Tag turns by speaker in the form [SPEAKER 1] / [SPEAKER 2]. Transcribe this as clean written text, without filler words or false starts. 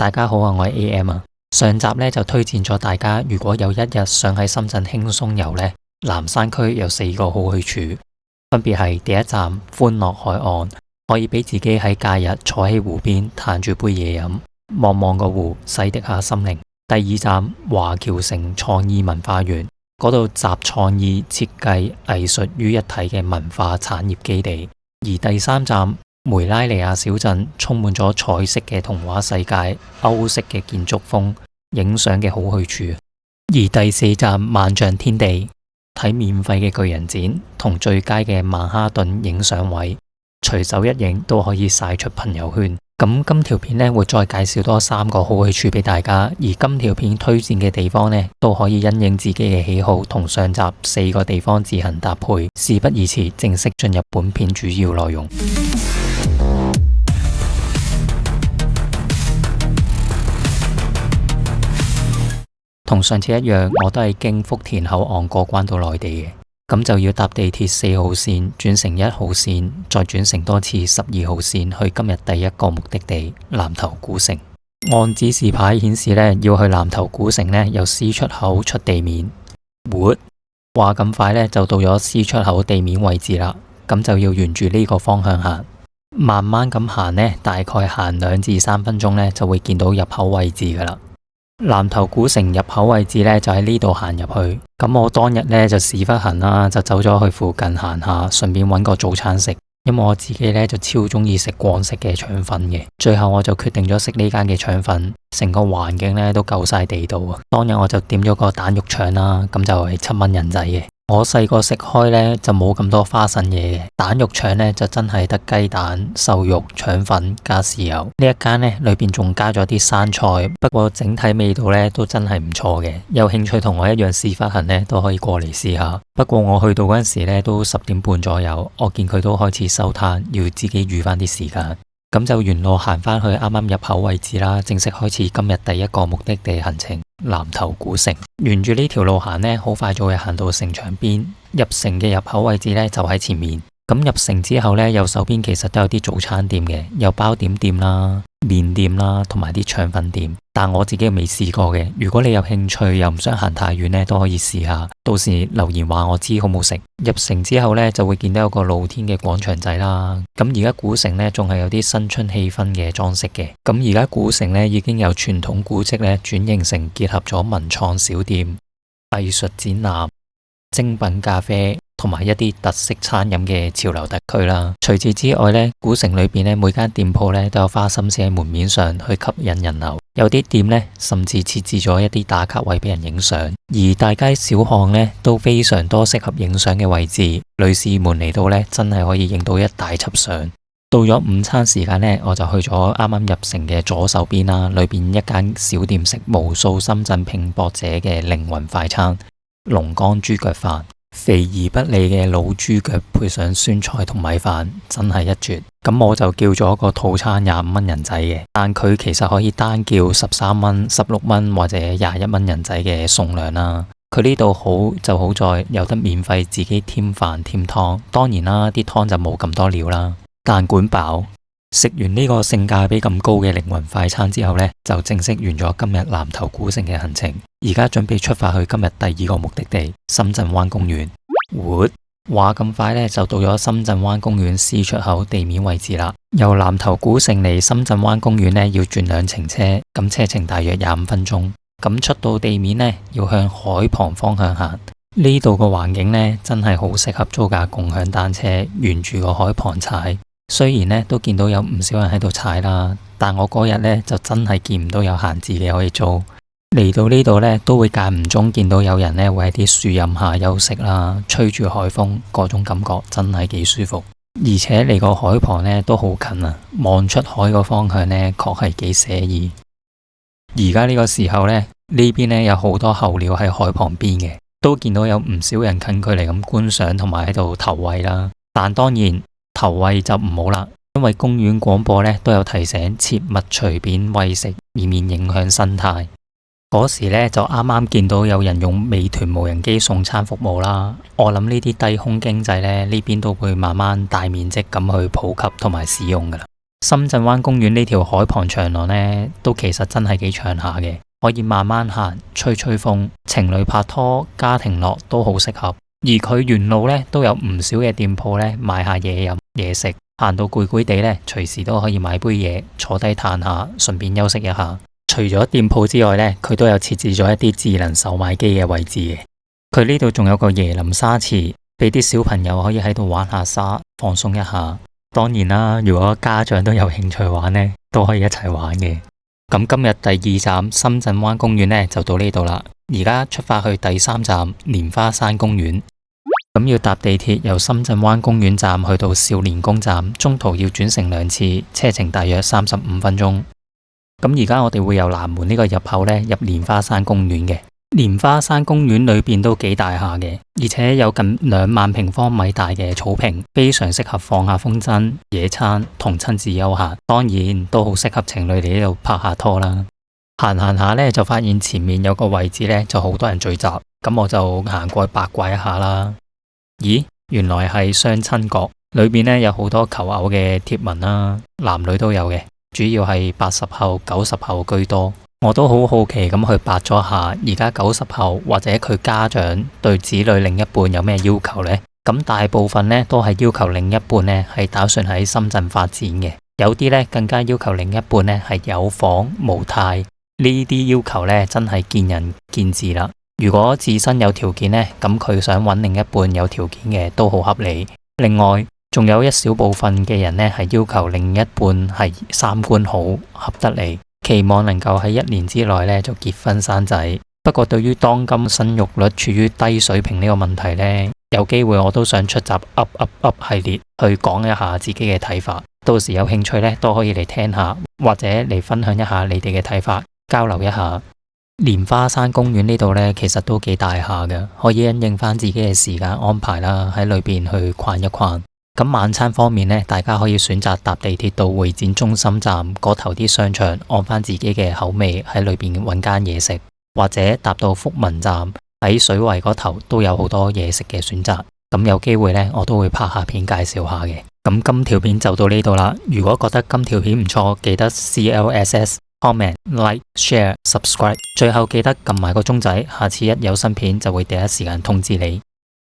[SPEAKER 1] 大家好啊，我係 AM 啊。上集咧就推薦咗大家，如果有一日想喺深圳輕鬆遊呢，南山區有4個好去處，分別係第一站歡樂海岸，可以俾自己喺假日坐喺湖邊嘆住杯嘢飲，望望個湖，洗滌下心靈。第二站華僑城創意文化園，嗰度集創意、設計、藝術於一體嘅文化產業基地。而第三站梅拉尼亞小鎮，充滿咗彩色嘅童話世界，歐式嘅建築風，影相嘅好去處。而第四站萬象天地，睇免費嘅巨人展同最佳嘅曼哈頓影相位，隨手一影都可以晒出朋友圈。咁今條片呢會再介紹多3個好去處俾大家，而今條片推薦嘅地方呢都可以因應自己嘅喜好同上集4個地方自行搭配。事不宜遲，正式進入本片主要內容。同上次一樣，我都係經福田口岸過關到內地嘅，咁就要搭地鐵4號線轉乘1號線，再轉乘多次12號線去今日第一個目的地南頭古城。按指示牌顯示呢，要去南頭古城呢，由 C 出口出地面。話咁快呢，就到咗 C 出口地面位置啦，咁就要沿住呢個方向行，慢慢咁行呢，大概行2至3分鐘呢，就會見到入口位置噶啦。南頭古城入口位置呢，就喺呢度行入去。咁我當日呢，就屎忽痕啦，就走咗去附近行下，順便揾個早餐食。因為我自己呢，就超中意食廣式嘅腸粉嘅，最後我就決定咗食呢間嘅腸粉。成個環境呢，都夠晒地道啊！當日我就點咗個蛋肉腸啦，咁就係7蚊人仔嘅。我細個食開呢，就冇咁多花神嘢嘅，蛋肉腸呢，就真係得雞蛋、瘦肉、腸粉加豉油。呢一間呢，裏邊仲加咗啲生菜，不過整體味道呢，都真係唔錯嘅。有興趣同我一樣屎忽痕呢，都可以過嚟試下。不過我去到嗰陣時呢，都10點半左右，我見佢都開始收攤，要自己預翻啲時間。咁就沿路行返去啱啱入口位置啦，正式開始今日第一個目的地行程南頭古城。沿住呢條路行呢，好快就會行到城牆邊。入城嘅入口位置呢，就喺前面。咁入城之後呢，右手邊其實都有啲早餐店嘅，有包點店啦、麵店啦，同埋啲腸粉店。但我自己未試過嘅，如果你有興趣又唔想行太遠呢，都可以試下。到時留言話我知好唔好食。入城之後呢，就會見到有個露天嘅廣場仔啦。咁而家古城呢，仲係有啲新春氣氛嘅裝飾嘅。咁而家古城呢，已經由傳統古蹟呢轉型成結合咗文創小店、藝術展覽、精品咖啡同埋一啲特色餐飲嘅潮流特區啦。除此之外呢，古城裏邊呢，每間店鋪呢都有花心思喺門面上去吸引人流。有啲店呢，甚至設置咗一啲打卡位俾人影相。而大街小巷呢，都非常多適合影相嘅位置。女士們嚟到呢，真係可以影到一大輯相。到咗午餐時間呢，我就去咗啱啱入城嘅左手邊啦，裏邊一間小店食無數深圳拼搏者嘅靈魂快餐龍江豬腳飯。肥而不膩嘅老豬腳配上酸菜同米飯，真係一絕。咁我就叫咗個套餐25蚊人仔嘅，但佢其實可以單叫13蚊、16蚊或者21蚊人仔嘅餸量啦。佢呢度好就好在有得免費自己添飯添湯，當然啦，啲湯就冇咁多料啦，但管飽。食完呢個性價比咁高嘅靈魂快餐之後呢，就正式完咗今日南頭古城嘅行程。而家準備出發去今日第2個目的地深圳灣公園。話咁快呢，就到咗深圳灣公園 C 出口地面位置啦。由南頭古城嚟深圳灣公園呢，要轉2程車，咁車程大約25分鐘。咁出到地面呢，要向海旁方向行。呢度個環境呢，真係好適合租架共享單車，沿住個海旁踩。雖然呢都見到有唔少人喺度踩啦，但我嗰日呢就真係見唔到有閒置嘅可以租。嚟到呢度呢，都會間唔中見到有人呢會喺啲樹蔭下休息啦，吹住海風，嗰種感覺真係幾舒服。而且離個海旁呢都好近啊，望出海個方向呢確係幾寫意。而家呢個時候呢，呢邊呢有好多候鳥喺海旁邊嘅，都見到有唔少人近距離咁觀賞同埋喺度投餵啦。但當然投餵就唔好啦，因為公園廣播呢都有提醒切勿隨便餵食，以免影響生態。嗰時呢就啱啱見到有人用美團無人機送餐服務啦。我諗呢啲低空經濟呢邊都會慢慢大面積咁去普及同埋使用噶啦。深圳灣公園呢條海旁長廊呢，都其實真係幾長下嘅，可以慢慢行，吹吹風，情侶拍拖、家庭樂都好適合。而佢沿路呢都有唔少嘅店鋪呢，買下嘢飲嘢食，行到攰攰地呢，隨時都可以買杯嘢，坐低嘆下，順便休息一下。除咗店鋪之外呢，佢都有設置咗一啲智能售賣機嘅位置嘅。佢呢度仲有個椰林沙池，俾啲小朋友可以喺度玩下沙，放鬆一下。當然啦，如果家長都有興趣玩呢，都可以一齊玩嘅。咁今日第二站深圳灣公園呢，就到呢度啦。而家出發去第三站蓮花山公園。咁要搭地鐵由深圳灣公園站去到少年宮站，中途要轉乘2次，車程大約35分鐘。咁而家我哋會由南門呢個入口呢入蓮花山公園嘅。蓮花山公園裏邊都幾大下嘅，而且有近2萬平方米大嘅草坪，非常適合放下風箏、野餐同親子休閒。當然都好適合情侶嚟呢度拍下拖啦。行下呢，就發現前面有個位置呢，就好多人聚集，咁我就行過去八卦一下啦。咦，原來係相親角，裏邊呢有好多求偶嘅貼文啦，男女都有嘅，主要係80後、90後居多。我都好好奇咁去八咗下，而家90後或者佢家長對子女另一半有咩要求呢？咁大部分呢都係要求另一半呢係打算喺深圳發展嘅，有啲呢更加要求另一半呢係有房無貸。呢啲要求呢真係見仁見智啦。如果自身有條件呢，咁佢想揾另一半有條件嘅都好合理。另外，仲有一小部分嘅人呢係要求另一半係三觀好，合得嚟，期望能夠喺1年之內呢就結婚生仔。不過對於當今生育率處於低水平呢個問題呢，有機會我都想出集 up 系列去講一下自己嘅睇法。到時有興趣呢都可以嚟聽下，或者嚟分享一下你哋嘅睇法，交流一下。蓮花山公園呢度呢，其實都幾大下嘅，可以因應翻自己嘅時間安排啦，喺裏邊去逛一逛。咁晚餐方面呢，大家可以選擇搭地鐵到會展中心站嗰頭啲商場，按翻自己嘅口味喺裏邊揾間嘢食，或者搭到福民站喺水圍嗰頭都有好多嘢食嘅選擇。咁有機會呢，我都會拍下片介紹下嘅。咁今條片就到呢度啦。如果覺得今條片唔錯，記得 CLSS、comment、like、share、subscribe， 最後記得撳埋個鐘仔，下次一有新片就會第一時間通知你。